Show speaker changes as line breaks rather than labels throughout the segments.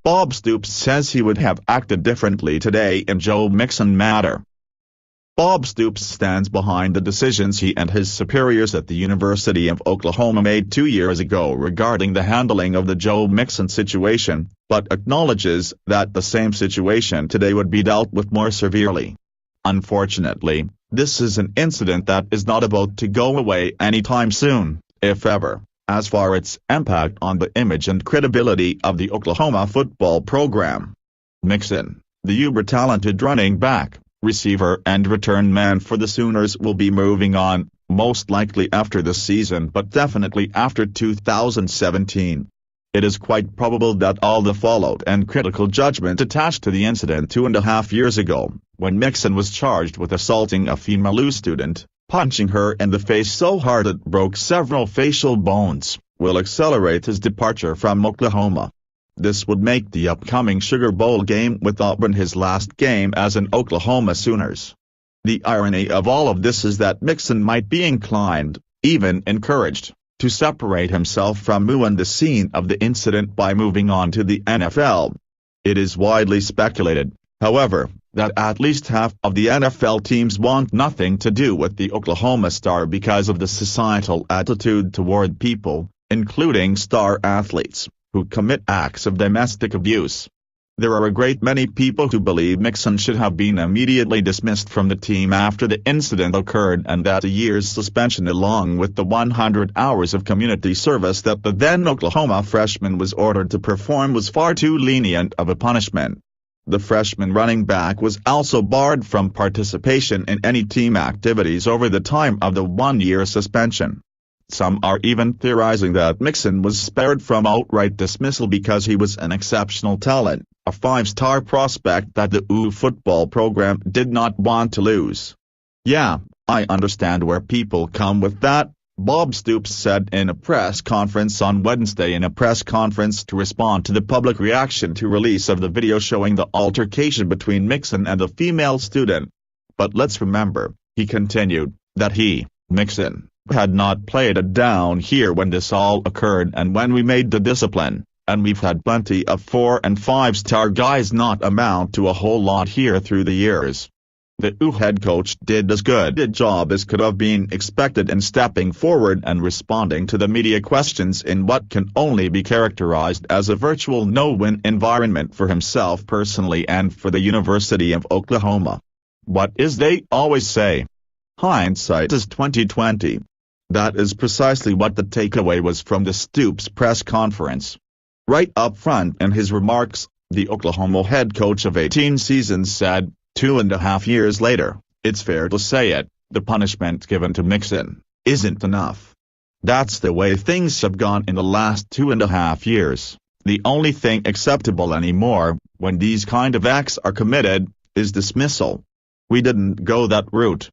Bob Stoops says he would have acted differently today in Joe Mixon matter. Bob Stoops stands behind the decisions he and his superiors at the University of Oklahoma made 2 years ago regarding the handling of the Joe Mixon situation, but acknowledges that the same situation today would be dealt with more severely. Unfortunately, this is an incident that is not about to go away anytime soon, if ever, as far as its impact on the image and credibility of the Oklahoma football program. Mixon, the uber-talented running back, receiver and return man for the Sooners, will be moving on, most likely after this season but definitely after 2017. It is quite probable that all the fallout and critical judgment attached to the incident 2.5 years ago, when Mixon was charged with assaulting a female U student, punching her in the face so hard it broke several facial bones, will accelerate his departure from Oklahoma. This would make the upcoming Sugar Bowl game with Auburn his last game as an Oklahoma Sooners. The irony of all of this is that Mixon might be inclined, even encouraged, to separate himself from and the scene of the incident by moving on to the NFL. It is widely speculated, however, that at least half of the NFL teams want nothing to do with the Oklahoma star because of the societal attitude toward people, including star athletes, who commit acts of domestic abuse. There are a great many people who believe Mixon should have been immediately dismissed from the team after the incident occurred and that a year's suspension along with the 100 hours of community service that the then Oklahoma freshman was ordered to perform was far too lenient of a punishment. The freshman running back was also barred from participation in any team activities over the time of the 1-year suspension. Some are even theorizing that Mixon was spared from outright dismissal because he was an exceptional talent, a 5-star prospect that the U football program did not want to lose. "Yeah, I understand where people come with that," Bob Stoops said in a press conference on Wednesday in a press conference to respond to the public reaction to release of the video showing the altercation between Mixon and a female student. "But let's remember," he continued, "that he, Mixon, had not played it down here when this all occurred and when we made the discipline, and we've had plenty of 4- and 5-star guys not amount to a whole lot here through the years. The U head coach did as good a job as could have been expected in stepping forward and responding to the media questions in what can only be characterized as a virtual no-win environment for himself personally and for the University of Oklahoma. What is they always say? Hindsight is 20/20. That is precisely what the takeaway was from the Stoops press conference. Right up front in his remarks, the Oklahoma head coach of 18 seasons said, 2.5 years later, it's fair to say it, the punishment given to Mixon isn't enough. That's the way things have gone in the last 2.5 years. The only thing acceptable anymore, when these kind of acts are committed, is dismissal. We didn't go that route."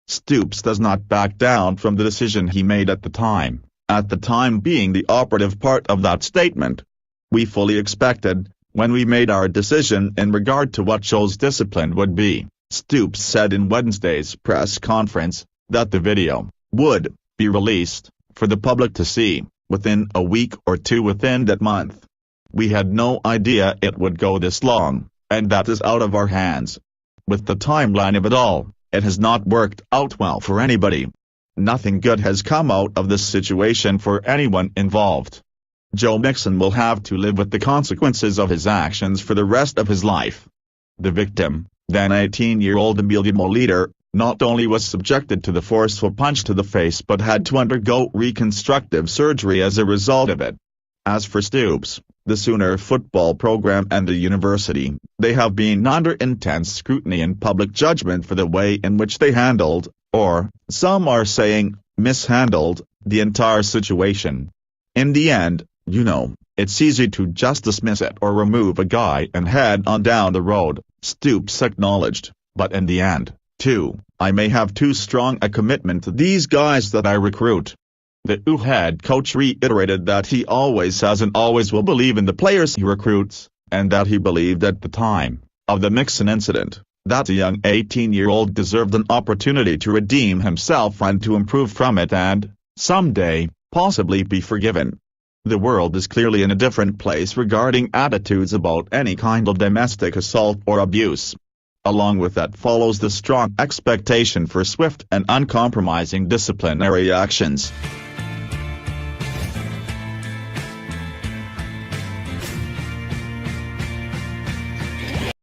Stoops does not back down from the decision he made at the time being the operative part of that statement. "We fully expected, when we made our decision in regard to what Joe's discipline would be," Stoops said in Wednesday's press conference, "that the video would be released for the public to see within a week or two within that month. We had no idea it would go this long, and that is out of our hands. With the timeline of it all, it has not worked out well for anybody. Nothing good has come out of this situation for anyone involved. Joe Mixon will have to live with the consequences of his actions for the rest of his life." The victim, then 18-year-old Amelia Moliter, not only was subjected to the forceful punch to the face but had to undergo reconstructive surgery as a result of it. As for Stoops, the Sooner football program and the university, they have been under intense scrutiny and public judgment for the way in which they handled, or, some are saying, mishandled, the entire situation. In the end, it's easy to just dismiss it or remove a guy and head on down the road, Stoops acknowledged, but in the end, too, I may have too strong a commitment to these guys that I recruit. The U head coach reiterated that he always has and always will believe in the players he recruits, and that he believed at the time of the Mixon incident that the young 18-year-old deserved an opportunity to redeem himself and to improve from it and, someday, possibly be forgiven. The world is clearly in a different place regarding attitudes about any kind of domestic assault or abuse. Along with that follows the strong expectation for swift and uncompromising disciplinary actions.